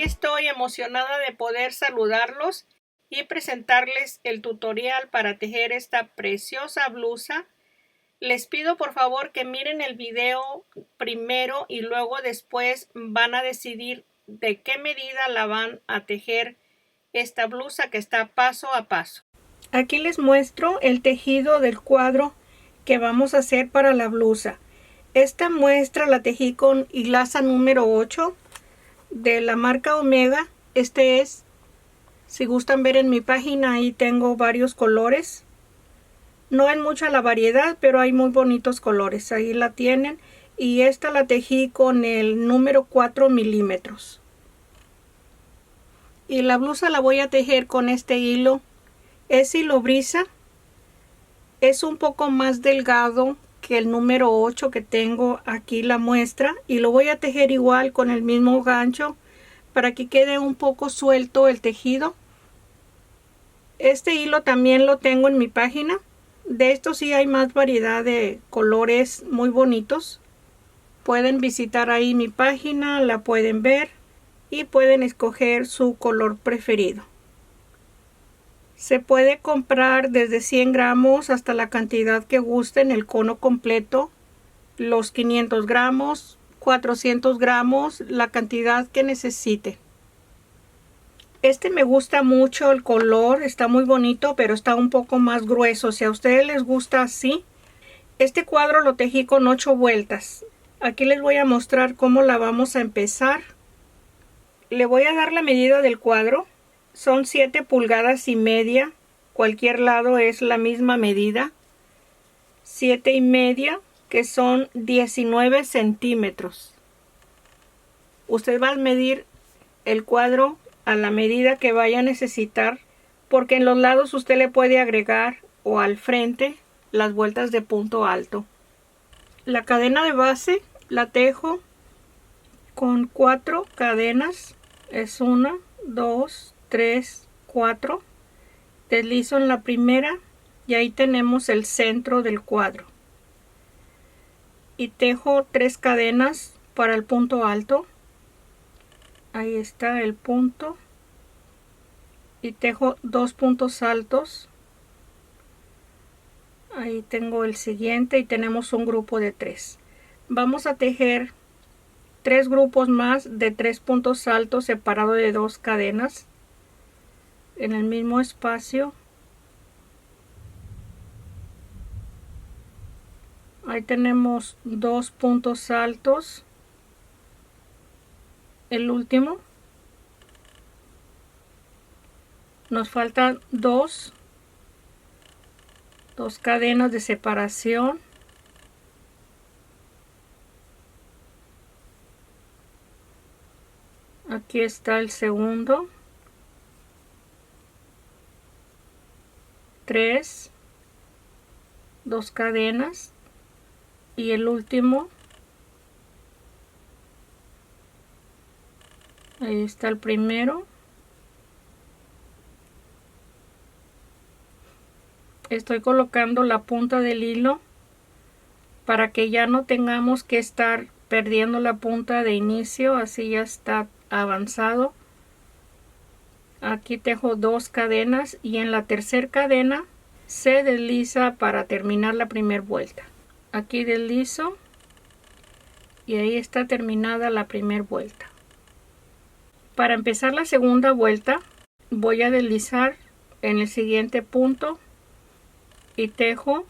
Aquí estoy emocionada de poder saludarlos y presentarles el tutorial para tejer esta preciosa blusa. Les pido por favor que miren el video primero y luego después van a decidir de qué medida la van a tejer esta blusa que está paso a paso. Aquí les muestro el tejido del cuadro que vamos a hacer para la blusa. Esta muestra la tejí con hilaza número 8 de la marca Omega. Este es, si gustan ver en mi página, ahí tengo varios colores. No es mucha la variedad, pero hay muy bonitos colores. Ahí la tienen. Y esta la tejí con el número 4 milímetros. Y la blusa la voy a tejer con este hilo. Es hilo brisa. Es un poco más delgado que el número 8 que tengo aquí la muestra. Y lo voy a tejer igual con el mismo gancho para que quede un poco suelto el tejido. Este hilo también lo tengo en mi página. De estos sí hay más variedad de colores muy bonitos. Pueden visitar ahí mi página, la pueden ver y pueden escoger su color preferido. Se puede comprar desde 100 gramos hasta la cantidad que gusten, el cono completo, los 500 gramos, 400 gramos, la cantidad que necesite. Este me gusta mucho el color, está muy bonito, pero está un poco más grueso. Si a ustedes les gusta así, este cuadro lo tejí con 8 vueltas. Aquí les voy a mostrar cómo la vamos a empezar. Le voy a dar la medida del cuadro. Son 7 pulgadas y media. Cualquier lado es la misma medida. 7 y media, que son 19 centímetros. Usted va a medir el cuadro a la medida que vaya a necesitar, porque en los lados usted le puede agregar o al frente las vueltas de punto alto. La cadena de base la tejo con 4 cadenas. Es 1, 2, 3, 4. Deslizo en la primera y ahí tenemos el centro del cuadro. Y tejo 3 cadenas para el punto alto. Ahí está el punto. Y tejo 2 puntos altos. Ahí tengo el siguiente y tenemos un grupo de 3. Vamos a tejer 3 grupos más de 3 puntos altos separados de 2 cadenas en el mismo espacio. Ahí tenemos 2 puntos altos. El último. Nos faltan 2 cadenas de separación. Aquí está el segundo. 3, 2 cadenas y el último. Ahí está el primero. Estoy colocando la punta del hilo para que ya no tengamos que estar perdiendo la punta de inicio. Así ya está avanzado. Aquí tejo 2 cadenas y en la tercera cadena se desliza para terminar la primera vuelta. Aquí deslizo y ahí está terminada la primera vuelta. Para empezar la segunda vuelta voy a deslizar en el siguiente punto y tejo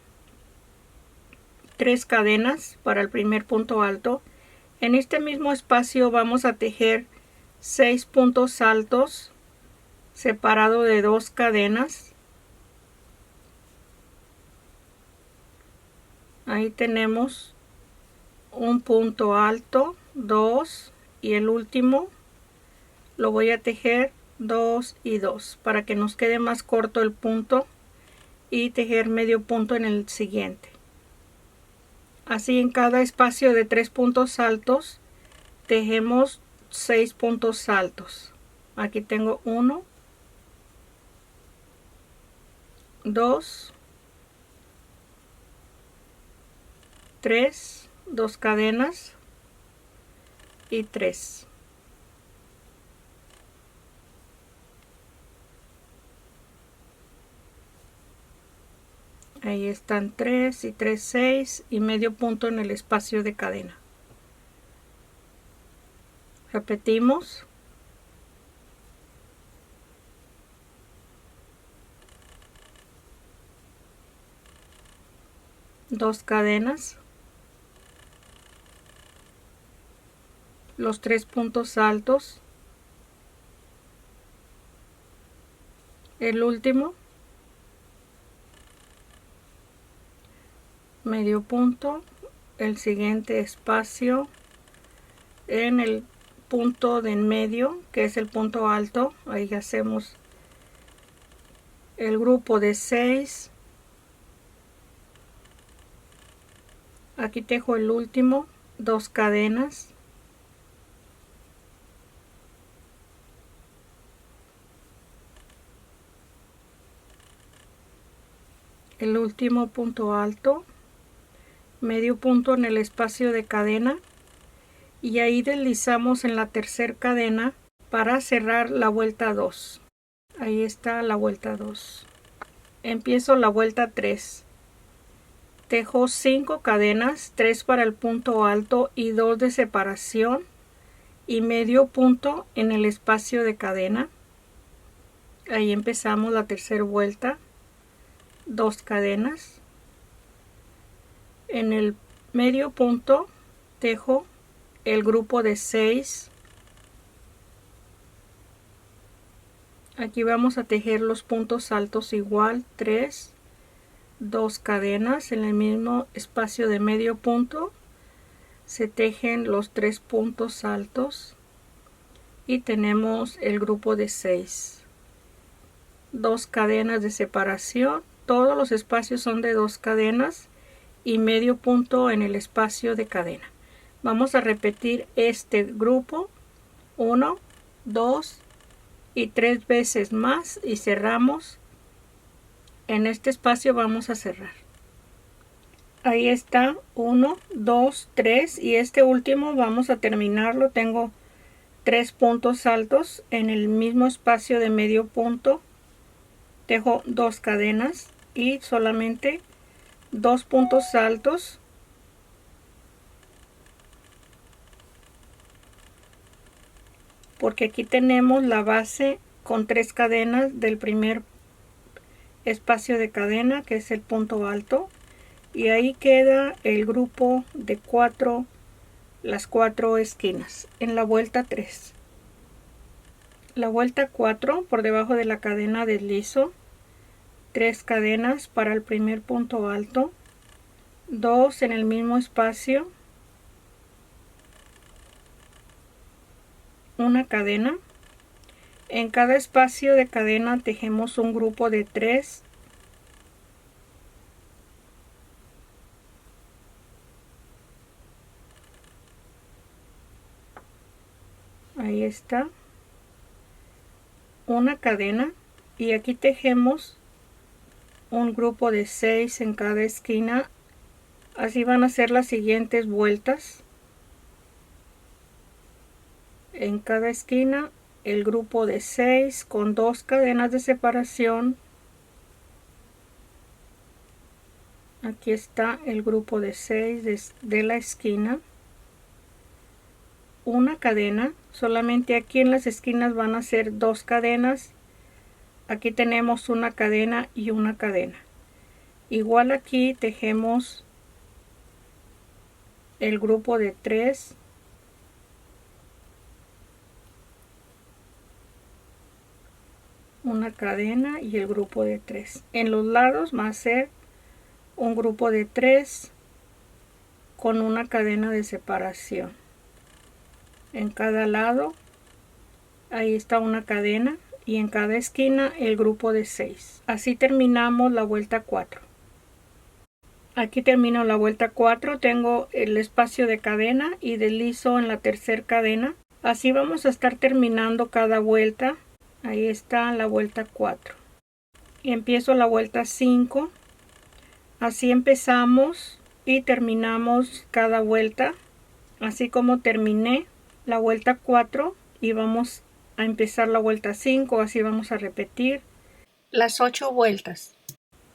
3 cadenas para el primer punto alto. En este mismo espacio vamos a tejer 6 puntos altos separado de 2 cadenas. Ahí tenemos un punto alto, 2 y el último lo voy a tejer 2 y 2 para que nos quede más corto el punto y tejer medio punto en el siguiente. Así en cada espacio de 3 puntos altos tejemos 6 puntos altos. Aquí tengo 1, 2, 3, 2 cadenas y 3. Ahí están 3 y 3, 6 y medio punto en el espacio de cadena. Repetimos. Dos cadenas. Los 3 puntos altos. El último. Medio punto. El siguiente espacio en el punto de en medio, que es el punto alto. Ahí hacemos el grupo de 6. Aquí tejo el último, 2 cadenas. El último punto alto, medio punto en el espacio de cadena, y ahí deslizamos en la tercera cadena para cerrar la vuelta 2. Ahí está la vuelta 2. Empiezo la vuelta 3. Tejo 5 cadenas, 3 para el punto alto y 2 de separación y medio punto en el espacio de cadena. Ahí empezamos la tercera vuelta. 2 cadenas. En el medio punto tejo el grupo de 6. Aquí vamos a tejer los puntos altos igual, 3, 2 cadenas. En el mismo espacio de medio punto se tejen los 3 puntos altos y tenemos el grupo de 6. 2 cadenas de separación. Todos los espacios son de 2 cadenas y medio punto en el espacio de cadena. Vamos a repetir este grupo 1, 2 y 3 veces más y cerramos. En este espacio vamos a cerrar. Ahí está 1, 2, 3 y este último vamos a terminarlo. Tengo 3 puntos altos en el mismo espacio de medio punto. Tejo 2 cadenas y solamente 2 puntos altos. Porque aquí tenemos la base con 3 cadenas del primer espacio de cadena, que es el punto alto, y ahí queda el grupo de 4, las 4 esquinas en la vuelta 3. La vuelta 4, por debajo de la cadena deslizo 3 cadenas para el primer punto alto, 2 en el mismo espacio, una cadena. En cada espacio de cadena tejemos un grupo de 3. Ahí está. Una cadena y aquí tejemos un grupo de 6 en cada esquina. Así van a ser las siguientes vueltas. En cada esquina el grupo de 6 con 2 cadenas de separación. Aquí está el grupo de 6 de la esquina. Una cadena, solamente aquí en las esquinas van a ser 2 cadenas. Aquí tenemos una cadena y una cadena. Igual aquí tejemos el grupo de 3. Una cadena y el grupo de 3. En los lados va a ser un grupo de 3 con una cadena de separación. En cada lado ahí está una cadena y en cada esquina el grupo de 6. Así terminamos la vuelta 4. Aquí termino la vuelta 4, tengo el espacio de cadena y deslizo en la tercera cadena. Así vamos a estar terminando cada vuelta. Ahí está la vuelta 4. Y empiezo la vuelta 5. Así empezamos y terminamos cada vuelta. Así como terminé la vuelta 4 y vamos a empezar la vuelta 5. Así vamos a repetir las 8 vueltas.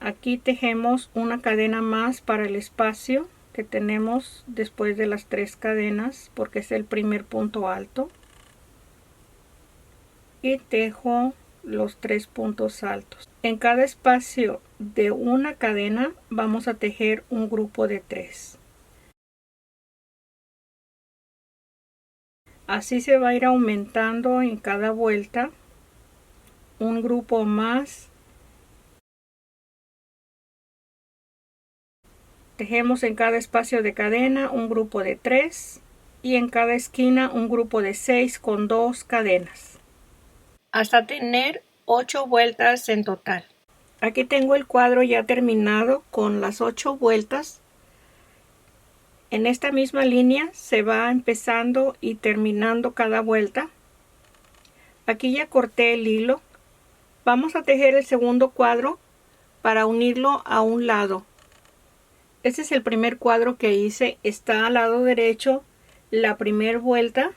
Aquí tejemos una cadena más para el espacio que tenemos después de las 3 cadenas, porque es el primer punto alto, y tejo los 3 puntos altos. En cada espacio de una cadena vamos a tejer un grupo de 3. Así se va a ir aumentando en cada vuelta un grupo más. Tejemos en cada espacio de cadena un grupo de 3 y en cada esquina un grupo de 6 con 2 cadenas, hasta tener 8 vueltas en total. Aquí tengo el cuadro ya terminado con las 8 vueltas. En esta misma línea se va empezando y terminando cada vuelta. Aquí ya corté el hilo. Vamos a tejer el segundo cuadro para unirlo a un lado. Este es el primer cuadro que hice. Está al lado derecho la primera vuelta.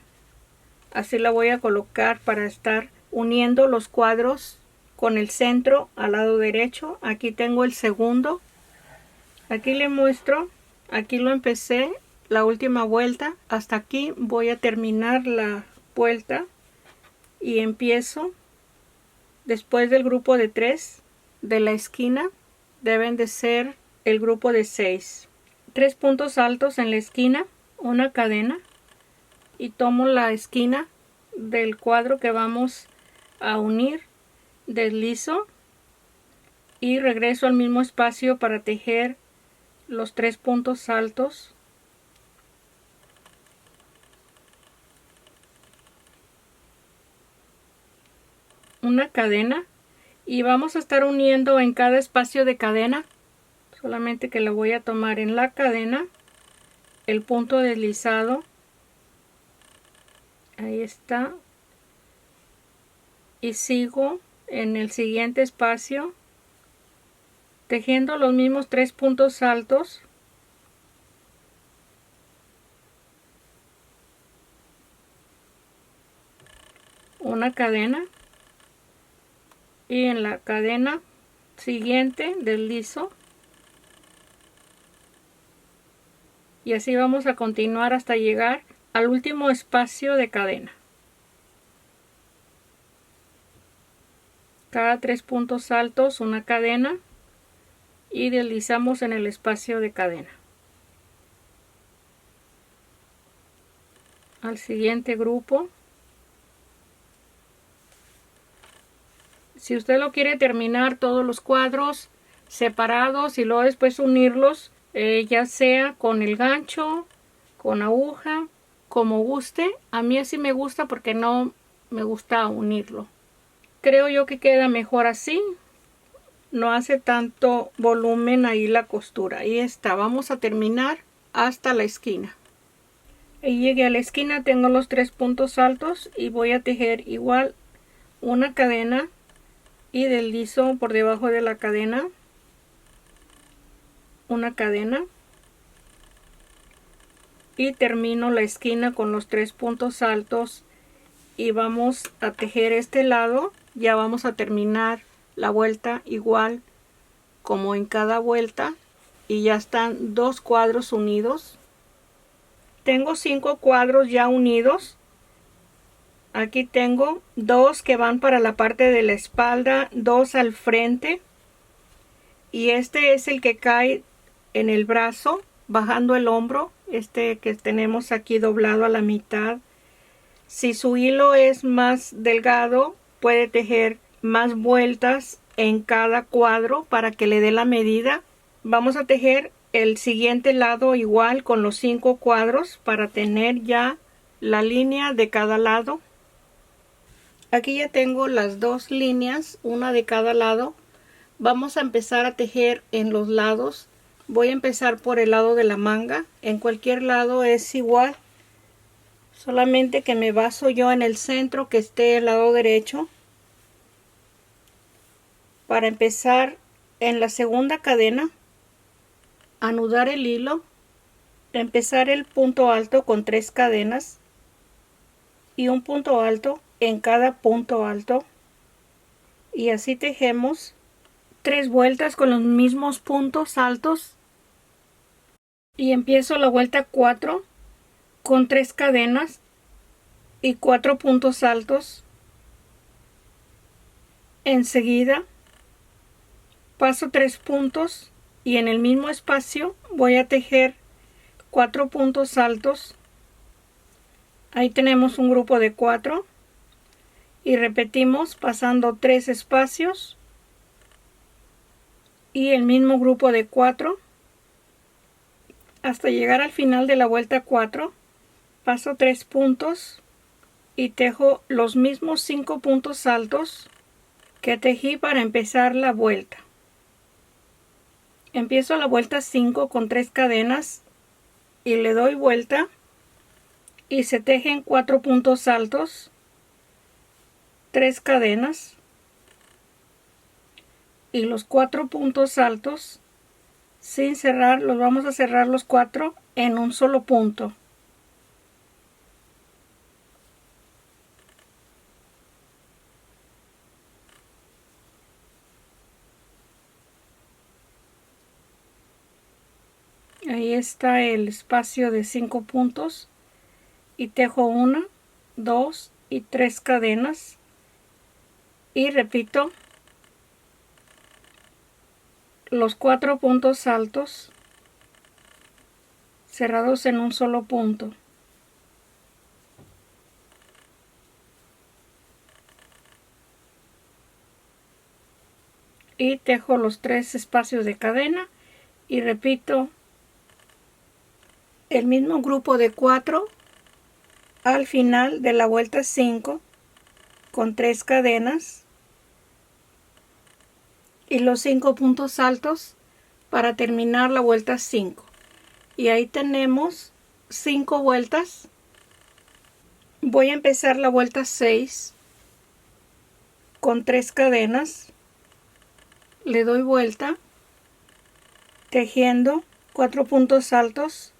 Así la voy a colocar para estar uniendo los cuadros con el centro al lado derecho. Aquí tengo el segundo. Aquí le muestro. Aquí lo empecé la última vuelta. Hasta aquí voy a terminar la vuelta. Y empiezo después del grupo de 3 de la esquina. Deben de ser el grupo de 6. 3 puntos altos en la esquina, una cadena, y tomo la esquina del cuadro que vamos a unir, deslizo y regreso al mismo espacio para tejer los 3 puntos altos. Una cadena, y vamos a estar uniendo en cada espacio de cadena. Solamente que lo voy a tomar en la cadena, el punto deslizado, ahí está, y sigo en el siguiente espacio tejiendo los mismos 3 puntos altos. Una cadena, y en la cadena siguiente deslizo. Y así vamos a continuar hasta llegar al último espacio de cadena. Cada 3 puntos altos una cadena y deslizamos en el espacio de cadena. Al siguiente grupo. Si usted lo quiere terminar todos los cuadros separados y luego después unirlos, ya sea con el gancho, con aguja, como guste. A mí así me gusta porque no me gusta unirlo. Creo yo que queda mejor así. No hace tanto volumen ahí la costura. Ahí está. Vamos a terminar hasta la esquina. Y llegué a la esquina, tengo los 3 puntos altos y voy a tejer igual una cadena y deslizo por debajo de la cadena. Una cadena y termino la esquina con los 3 puntos altos y vamos a tejer este lado. Ya vamos a terminar la vuelta igual como en cada vuelta y ya están 2 cuadros unidos. Tengo 5 cuadros ya unidos. Aquí tengo 2 que van para la parte de la espalda, 2 al frente, y este es el que cae en el brazo bajando el hombro, este que tenemos aquí doblado a la mitad. Si su hilo es más delgado, puede tejer más vueltas en cada cuadro para que le dé la medida. Vamos a tejer el siguiente lado igual con los 5 cuadros para tener ya la línea de cada lado. Aquí ya tengo las 2 líneas, una de cada lado. Vamos a empezar a tejer en los lados. Voy a empezar por el lado de la manga. En cualquier lado es igual, solamente que me baso yo en el centro que esté el lado derecho. Para empezar en la segunda cadena, anudar el hilo, empezar el punto alto con 3 cadenas y un punto alto en cada punto alto, y así tejemos 3 vueltas con los mismos puntos altos y empiezo la vuelta 4 con 3 cadenas y 4 puntos altos. Enseguida paso 3 puntos y en el mismo espacio voy a tejer 4 puntos altos. Ahí tenemos un grupo de 4 y repetimos pasando 3 espacios y el mismo grupo de 4 hasta llegar al final de la vuelta 4. Paso 3 puntos y tejo los mismos 5 puntos altos que tejí para empezar la vuelta. Empiezo la vuelta 5 con 3 cadenas y le doy vuelta y se tejen 4 puntos altos, 3 cadenas y los 4 puntos altos sin cerrar los vamos a cerrar los 4 en un solo punto. Ahí está el espacio de 5 puntos y tejo 1, 2 y 3 cadenas y repito los 4 puntos altos cerrados en un solo punto. Y tejo los 3 espacios de cadena y repito el mismo grupo de 4 al final de la vuelta 5 con 3 cadenas y los 5 puntos altos para terminar la vuelta 5. Y ahí tenemos 5 vueltas. Voy a empezar la vuelta 6 con 3 cadenas. Le doy vuelta tejiendo 4 puntos altos.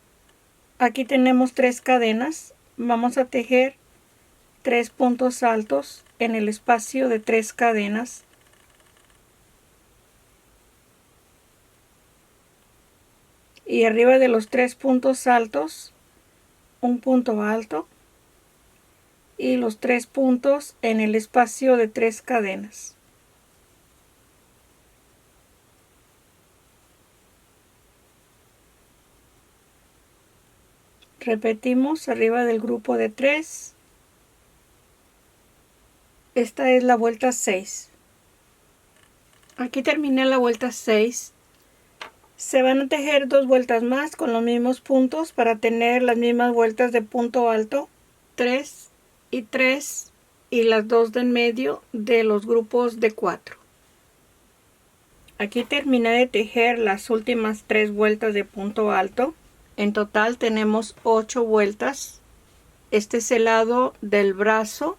Aquí tenemos 3 cadenas. Vamos a tejer 3 puntos altos en el espacio de 3 cadenas. Y arriba de los 3 puntos altos, un punto alto y los 3 puntos en el espacio de 3 cadenas. Repetimos arriba del grupo de 3. Esta es la vuelta 6. Aquí terminé la vuelta 6. Se van a tejer 2 vueltas más con los mismos puntos para tener las mismas vueltas de punto alto, 3 y 3 y las 2 de en medio de los grupos de 4. Aquí terminé de tejer las últimas 3 vueltas de punto alto. En total tenemos 8 vueltas. Este es el lado del brazo.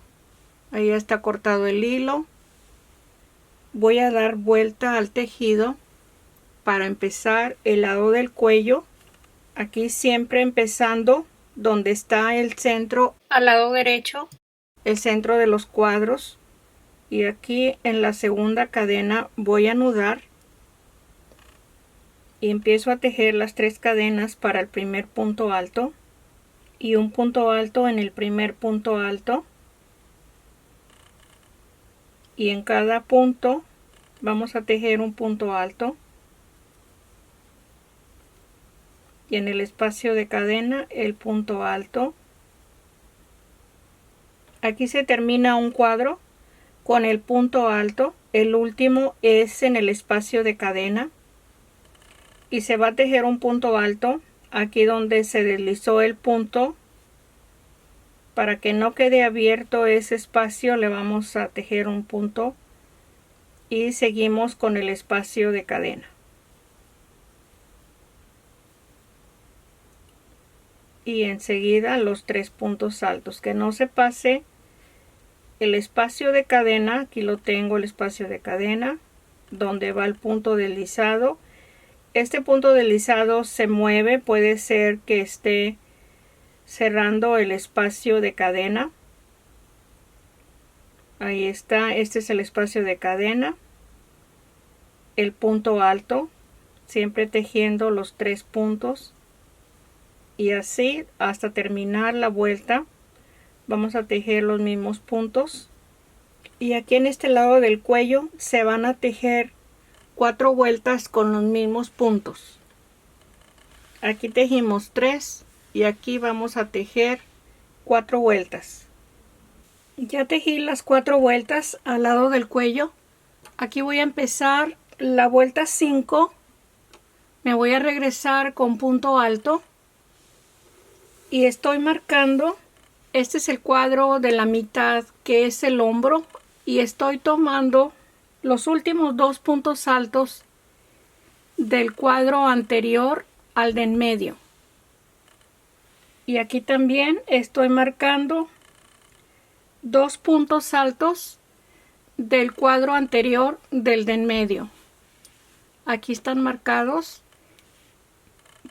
Ahí ya está cortado el hilo. Voy a dar vuelta al tejido para empezar el lado del cuello. Aquí siempre empezando donde está el centro al lado derecho, el centro de los cuadros. Y aquí en la segunda cadena voy a anudar y empiezo a tejer las 3 cadenas para el primer punto alto y un punto alto en el primer punto alto, y en cada punto vamos a tejer un punto alto y en el espacio de cadena el punto alto. Aquí se termina un cuadro con el punto alto. El último es en el espacio de cadena y se va a tejer un punto alto aquí donde se deslizó el punto. Para que no quede abierto ese espacio le vamos a tejer un punto y seguimos con el espacio de cadena. Y enseguida los 3 puntos altos, que no se pase el espacio de cadena. Aquí lo tengo, el espacio de cadena donde va el punto deslizado. Este punto deslizado se mueve, puede ser que esté cerrando el espacio de cadena. Ahí está, este es el espacio de cadena. el punto alto, siempre tejiendo los 3 puntos, y así hasta terminar la vuelta vamos a tejer los mismos puntos. Y aquí en este lado del cuello se van a tejer 4 vueltas con los mismos puntos. Aquí tejimos 3 y aquí vamos a tejer 4 vueltas. Ya tejí las 4 vueltas al lado del cuello. Aquí voy a empezar la vuelta 5. Me voy a regresar con punto alto y estoy marcando. Este es el cuadro de la mitad, que es el hombro, y estoy tomando los últimos 2 puntos altos del cuadro anterior al de en medio. Y aquí también estoy marcando 2 puntos altos del cuadro anterior del de en medio. Aquí están marcados.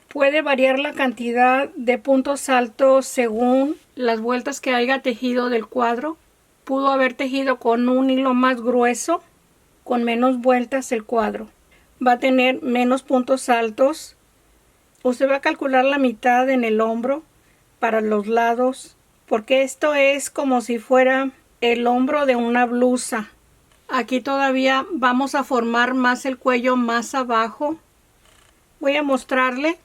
Puede variar la cantidad de puntos altos según las vueltas que haya tejido del cuadro. Pudo haber tejido con un hilo más grueso, con menos vueltas el cuadro. Va a tener menos puntos altos. Usted va a calcular la mitad en el hombro para los lados, porque esto es como si fuera el hombro de una blusa. Aquí todavía vamos a formar más el cuello más abajo. Voy a mostrarle.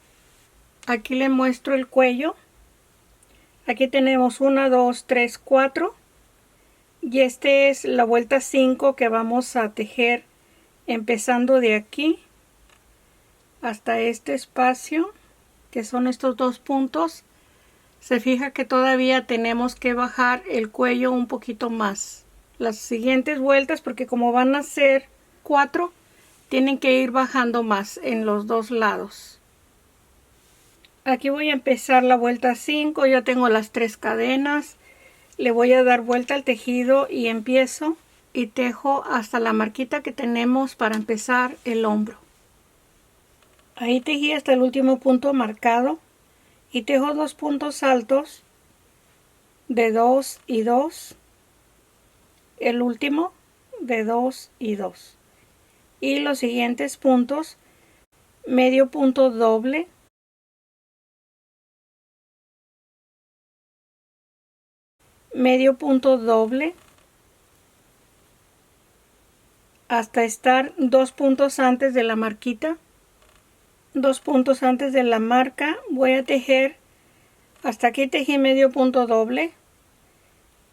Aquí le muestro el cuello. Aquí tenemos 1, 2, 3, 4. Y este es la vuelta 5 que vamos a tejer empezando de aquí hasta este espacio, que son estos 2 puntos. Se fija que todavía tenemos que bajar el cuello un poquito más. Las siguientes vueltas, porque como van a ser 4, tienen que ir bajando más en los 2 lados. Aquí voy a empezar la vuelta 5, ya tengo las 3 cadenas. Le voy a dar vuelta al tejido y empiezo y tejo hasta la marquita que tenemos para empezar el hombro. Ahí tejí hasta el último punto marcado y tejo 2 puntos altos de 2 y 2, el último de 2 y 2, y los siguientes puntos medio punto doble, medio punto doble, hasta estar 2 puntos antes de la marquita. 2 puntos antes de la marca voy a tejer hasta aquí. Tejí medio punto doble,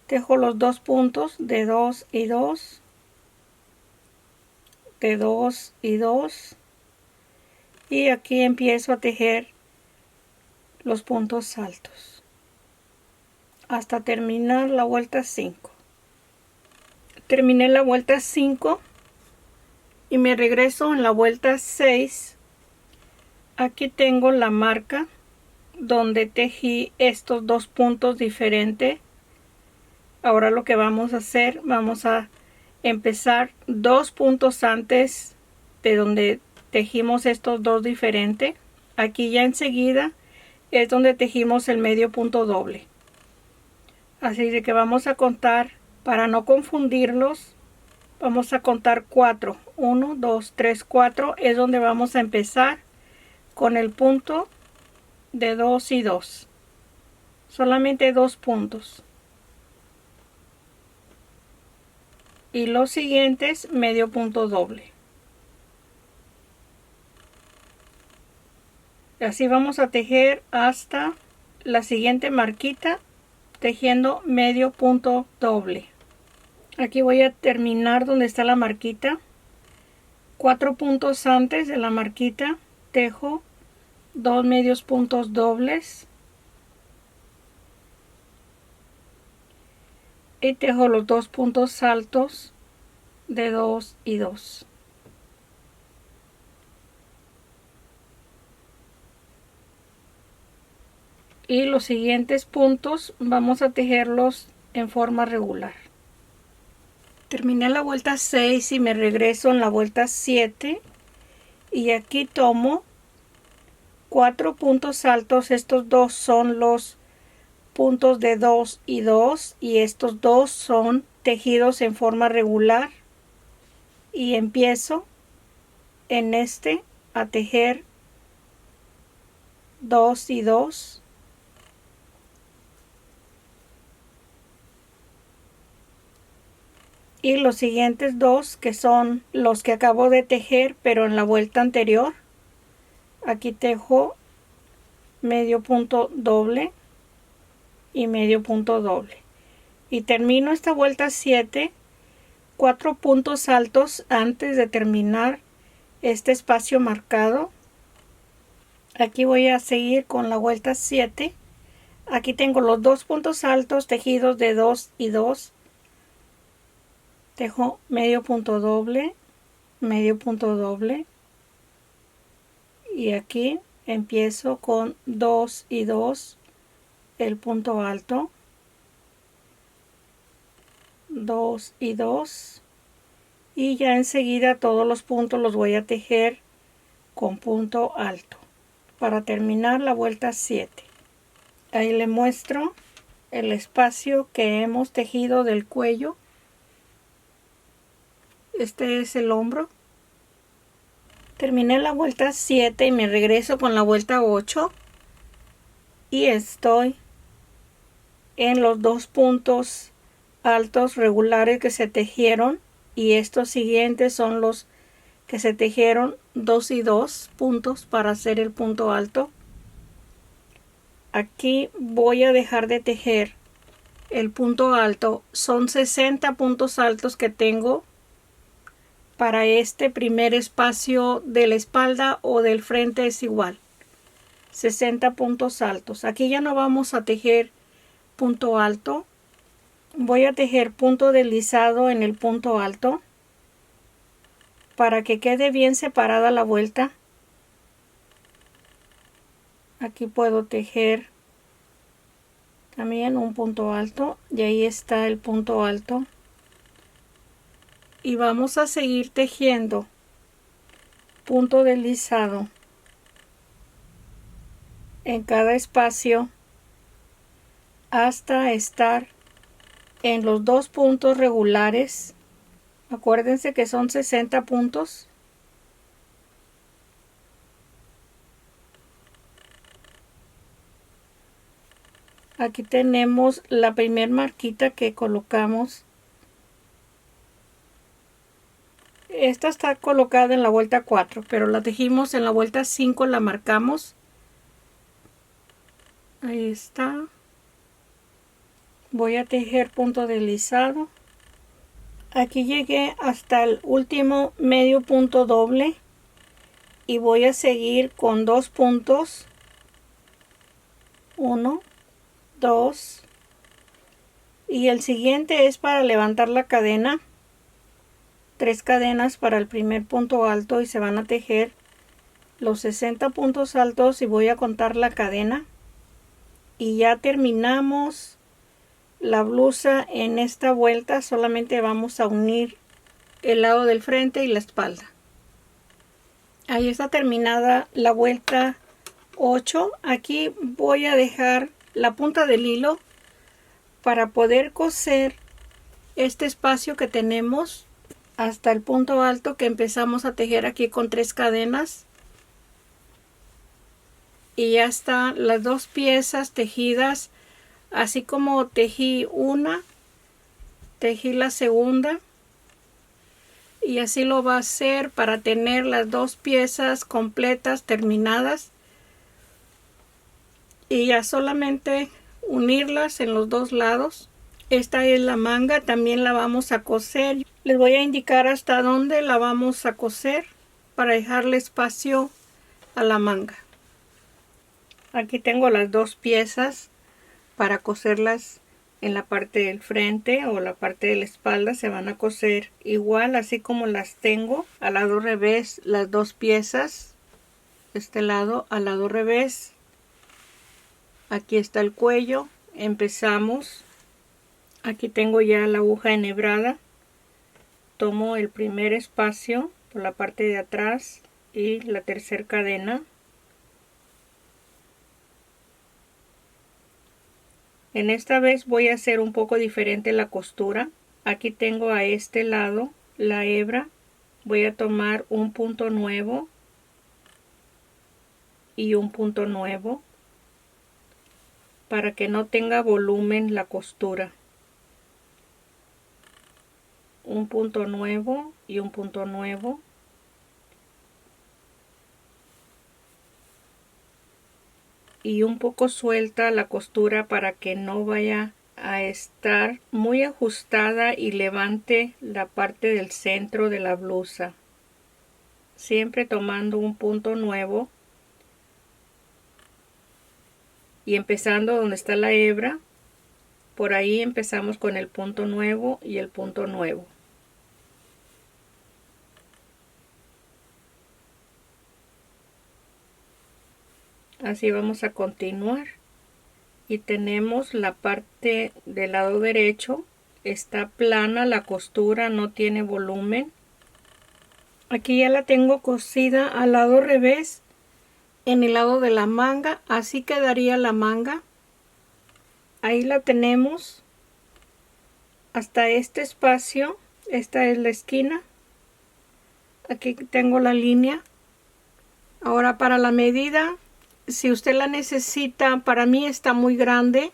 tejo los 2 puntos de 2 y 2, de 2 y 2, y aquí empiezo a tejer los puntos altos hasta terminar la vuelta 5. Terminé la vuelta 5 y me regreso en la vuelta 6. Aquí tengo la marca donde tejí estos 2 puntos diferentes. Ahora lo que vamos a hacer, vamos a empezar 2 puntos antes de donde tejimos estos 2 diferentes. Aquí ya enseguida es donde tejimos el medio punto doble. Así de que vamos a contar, para no confundirlos, vamos a contar 4. 1, 2, 3, 4 es donde vamos a empezar con el punto de 2 y 2. Solamente 2 puntos. Y los siguientes medio punto doble. Así vamos a tejer hasta la siguiente marquita, tejiendo medio punto doble. Aquí voy a terminar donde está la marquita. 4 puntos antes de la marquita tejo 2 medios puntos dobles y tejo los 2 puntos altos de 2 y 2. Y los siguientes puntos vamos a tejerlos en forma regular. Terminé la vuelta 6 y me regreso en la vuelta 7 y aquí tomo 4 puntos altos. Estos 2 son los puntos de 2 y 2 y estos 2 son tejidos en forma regular, y empiezo en este a tejer 2 y 2, y los siguientes dos, que son los que acabo de tejer pero en la vuelta anterior, aquí tejo medio punto doble y medio punto doble, y termino esta vuelta 7 4 puntos altos antes de terminar este espacio marcado. Aquí voy a seguir con la vuelta 7. Aquí tengo los 2 puntos altos tejidos de 2 y 2, tejo medio punto doble, y aquí empiezo con 2 y 2 el punto alto, 2 y 2, y ya enseguida todos los puntos los voy a tejer con punto alto para terminar la vuelta 7. Ahí le muestro el espacio que hemos tejido del cuello. Este es el hombro. Terminé la vuelta 7 y me regreso con la vuelta 8 y estoy en los 2 puntos altos regulares que se tejieron, y estos siguientes son los que se tejieron 2 y 2 puntos para hacer el punto alto. Aquí voy a dejar de tejer el punto alto. Son 60 puntos altos que tengo para este primer espacio de la espalda, o del frente es igual, 60 puntos altos. Aquí ya no vamos a tejer punto alto. Voy a tejer punto deslizado en el punto alto para que quede bien separada la vuelta. Aquí puedo tejer también un punto alto, y ahí está el punto alto, y vamos a seguir tejiendo punto deslizado en cada espacio hasta estar en los 2 puntos regulares. Acuérdense que son 60 puntos. Aquí tenemos la primer marquita que colocamos. Esta está colocada en la vuelta 4, pero la tejimos en la vuelta 5, la marcamos. Ahí está. Voy a tejer punto deslizado. Aquí llegué hasta el último medio punto doble y voy a seguir con 2 puntos. 1, 2, y el siguiente es para levantar la cadena. 3 cadenas para el primer punto alto, y se van a tejer los 60 puntos altos, y voy a contar la cadena, y ya terminamos la blusa. En esta vuelta solamente vamos a unir el lado del frente y la espalda. Ahí está terminada la vuelta 8. Aquí voy a dejar la punta del hilo para poder coser este espacio que tenemos hasta el punto alto que empezamos a tejer aquí con 3 cadenas, y ya están las 2 piezas tejidas. Así como tejí una, tejí la segunda, y así lo va a hacer para tener las 2 piezas completas terminadas, y ya solamente unirlas en los 2 lados. Esta es la manga, también la vamos a coser. Les voy a indicar hasta dónde la vamos a coser para dejarle espacio a la manga. Aquí tengo las 2 piezas para coserlas en la parte del frente o la parte de la espalda. Se van a coser igual, así como las tengo al lado revés, las 2 piezas. Este lado al lado revés. Aquí está el cuello. Empezamos. Aquí tengo ya la aguja enhebrada. Tomo el primer espacio por la parte de atrás y la tercera cadena. En esta vez voy a hacer un poco diferente la costura. Aquí tengo a este lado la hebra voy a tomar un punto nuevo y un punto nuevo para que no tenga volumen la costura. Un punto nuevo y un punto nuevo. Y un poco suelta la costura para que no vaya a estar muy ajustada y levante la parte del centro de la blusa. Siempre tomando un punto nuevo y empezando donde está la hebra. Por ahí empezamos con el punto nuevo y el punto nuevo. Así vamos a continuar. Y tenemos la parte del lado derecho. Está plana la costura, no tiene volumen. Aquí ya la tengo cosida al lado revés, en el lado de la manga. Así quedaría la manga. Ahí la tenemos hasta este espacio. Esta es la esquina. Aquí tengo la línea. Ahora para la medida, si usted la necesita, para mí está muy grande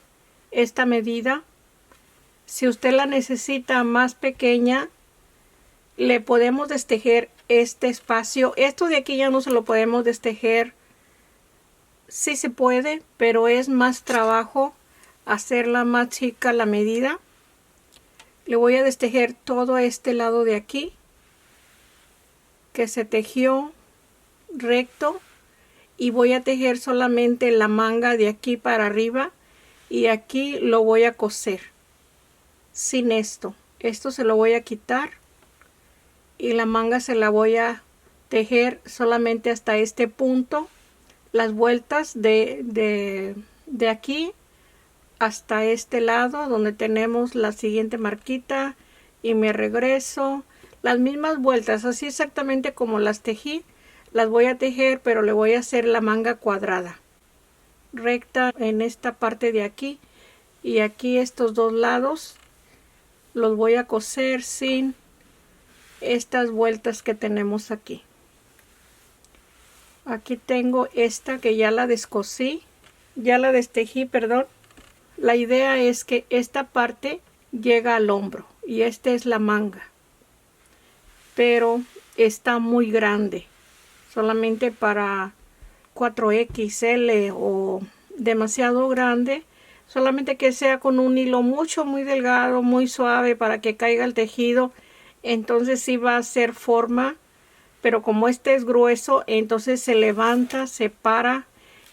esta medida. Si usted la necesita más pequeña, le podemos destejer este espacio. Esto de aquí ya no se lo podemos destejer. Sí se puede, pero es más trabajo hacerla más chica la medida. Le voy a destejer todo este lado de aquí que se tejió recto, y voy a tejer solamente la manga de aquí para arriba, y aquí lo voy a coser sin esto. Esto se lo voy a quitar y la manga se la voy a tejer solamente hasta este punto, las vueltas de aquí hasta este lado donde tenemos la siguiente marquita, y me regreso las mismas vueltas, así exactamente como las tejí. Las voy a tejer, pero le voy a hacer la manga cuadrada, recta en esta parte de aquí, y aquí estos dos lados los voy a coser sin estas vueltas que tenemos aquí. Aquí tengo esta que ya la descosí, ya la destejí, perdón. La idea es que esta parte llega al hombro y esta es la manga, pero está muy grande, solamente para 4XL o demasiado grande. Solamente que sea con un hilo muy delgado, muy suave, para que caiga el tejido. Entonces sí va a hacer forma, pero como este es grueso, entonces se levanta, se para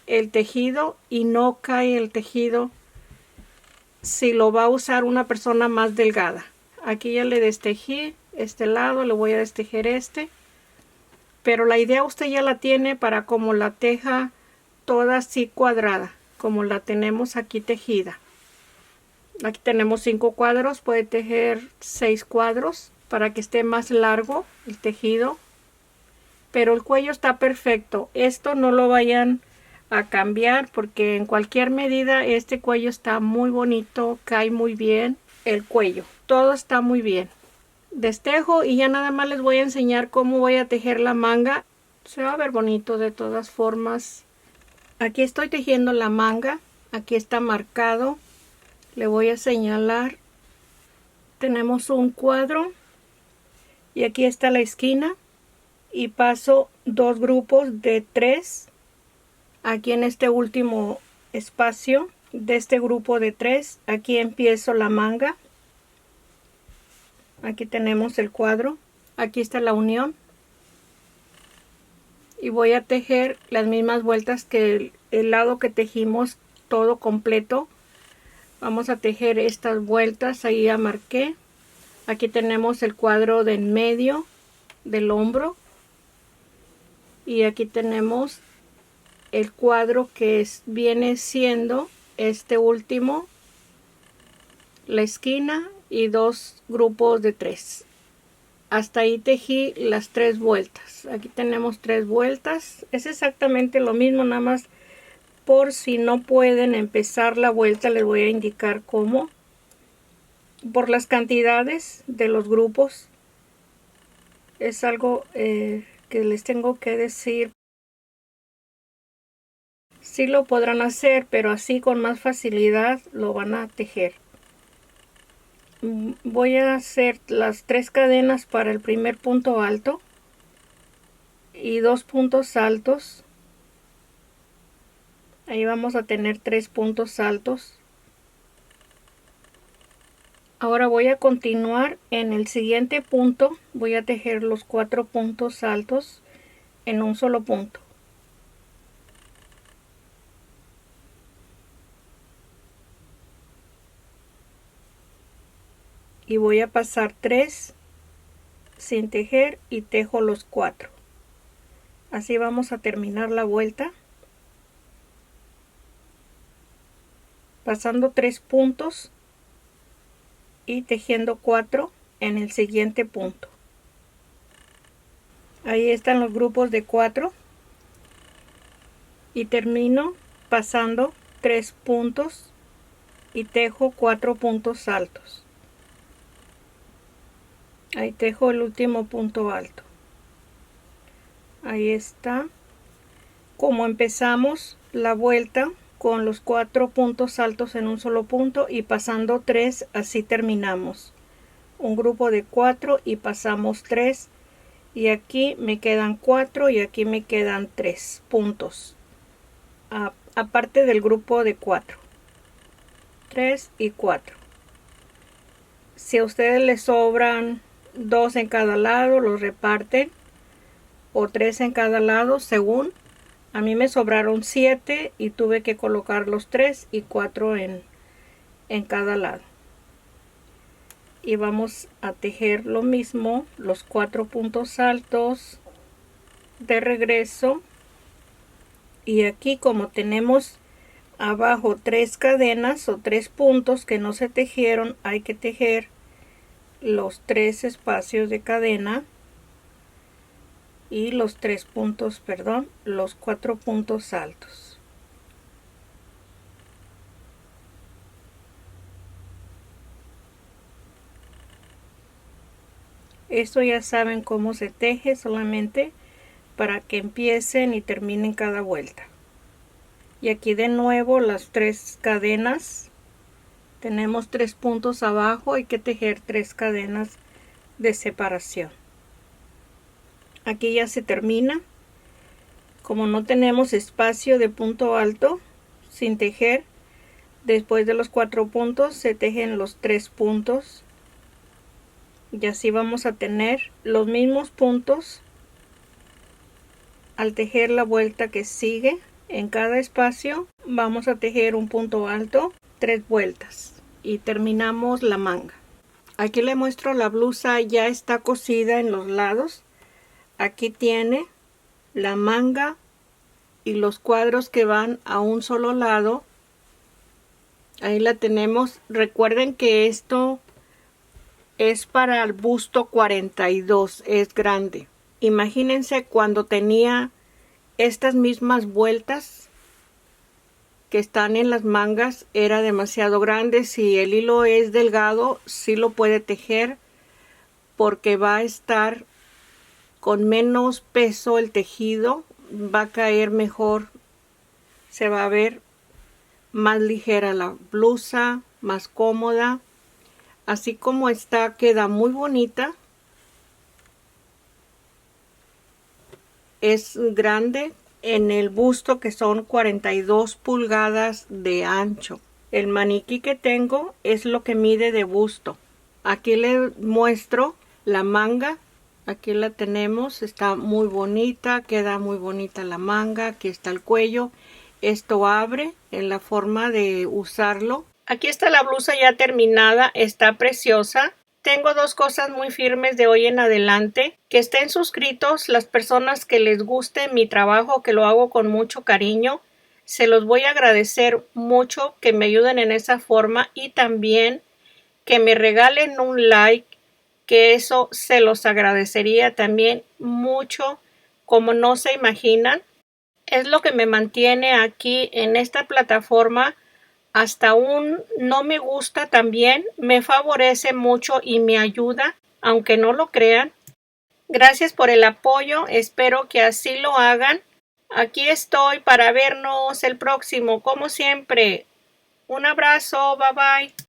el tejido y no cae el tejido si lo va a usar una persona más delgada. Aquí ya le destejí este lado, le voy a destejer este, pero la idea usted ya la tiene para como la teja toda así cuadrada, como la tenemos aquí tejida. Aquí tenemos 5 cuadros, puede tejer 6 cuadros para que esté más largo el tejido, pero el cuello está perfecto. Esto no lo vayan a cambiar, porque en cualquier medida este cuello está muy bonito, cae muy bien el cuello, todo está muy bien. Destejo y ya nada más les voy a enseñar cómo voy a tejer la manga. Se va a ver bonito de todas formas. Aquí estoy tejiendo la manga, aquí está marcado, le voy a señalar. Tenemos un cuadro y aquí está la esquina, y paso 2 grupos de 3 aquí en este último espacio de este grupo de 3. Aquí empiezo la manga, aquí tenemos el cuadro, aquí está la unión, y voy a tejer las mismas vueltas que el lado que tejimos todo completo. Vamos a tejer estas vueltas, ahí ya marqué. Aquí tenemos el cuadro de en medio del hombro, y aquí tenemos el cuadro que viene siendo este último, la esquina, y 2 grupos de 3. Hasta ahí tejí las 3 vueltas. Aquí tenemos 3 vueltas. Es exactamente lo mismo, nada más por si no pueden empezar la vuelta les voy a indicar cómo, por las cantidades de los grupos. es algo que les tengo que decir. Sí lo podrán hacer, pero así con más facilidad lo van a tejer. Voy a hacer las 3 cadenas para el primer punto alto y 2 puntos altos. Ahí vamos a tener 3 puntos altos. Ahora voy a continuar en el siguiente punto. Voy a tejer los 4 puntos altos en un solo punto. Y voy a pasar 3 sin tejer y tejo los 4. Así vamos a terminar la vuelta, pasando 3 puntos y tejiendo 4 en el siguiente punto. Ahí están los grupos de 4 y termino pasando 3 puntos y tejo 4 puntos altos. Ahí tejo el último punto alto. Ahí está. Como empezamos la vuelta con los 4 puntos altos en un solo punto y pasando 3, así terminamos. Un grupo de 4 y pasamos 3 y aquí me quedan 4 y aquí me quedan 3 puntos. Aparte del grupo de 4. 3 y 4. Si a ustedes les sobran 2 en cada lado, los reparten, o 3 en cada lado, según. A mí me sobraron 7 y tuve que colocar los 3 y 4 en cada lado. Y vamos a tejer lo mismo, los 4 puntos altos de regreso. Y aquí, como tenemos abajo 3 cadenas o 3 puntos que no se tejieron, hay que tejer los 3 espacios de cadena y los 3 puntos, perdón, los 4 puntos altos. Esto ya saben cómo se teje, solamente para que empiecen y terminen cada vuelta. Y aquí de nuevo las 3 cadenas. Tenemos 3 puntos abajo, hay que tejer 3 cadenas de separación. Aquí ya se termina. Como no tenemos espacio de punto alto sin tejer, después de los 4 puntos se tejen los 3 puntos. Y así vamos a tener los mismos puntos al tejer la vuelta que sigue. En cada espacio vamos a tejer un punto alto, 3 vueltas y terminamos la manga. Aquí le muestro la blusa, ya está cosida en los lados. Aquí tiene la manga y los cuadros que van a un solo lado. Ahí la tenemos. Recuerden que esto es para el busto 42, es grande. Imagínense cuando tenía estas mismas vueltas que están en las mangas, era demasiado grande. Si el hilo es delgado, sí lo puede tejer porque va a estar con menos peso el tejido, va a caer mejor, se va a ver más ligera la blusa, más cómoda. Así como está, queda muy bonita. Es grande en el busto, que son 42 pulgadas de ancho. El maniquí que tengo es lo que mide de busto. Aquí le muestro la manga. Aquí la tenemos, está muy bonita, queda muy bonita la manga. Aquí está el cuello. Esto abre en la forma de usarlo. Aquí está la blusa ya terminada, está preciosa. Tengo 2 cosas muy firmes de hoy en adelante: que estén suscritos las personas que les guste mi trabajo, que lo hago con mucho cariño. Se los voy a agradecer mucho que me ayuden en esa forma, y también que me regalen un like, que eso se los agradecería también mucho, como no se imaginan. Es lo que me mantiene aquí en esta plataforma. Hasta un no me gusta también me favorece mucho y me ayuda, aunque no lo crean. Gracias por el apoyo, espero que así lo hagan. Aquí estoy para vernos el próximo, como siempre. Un abrazo, bye bye.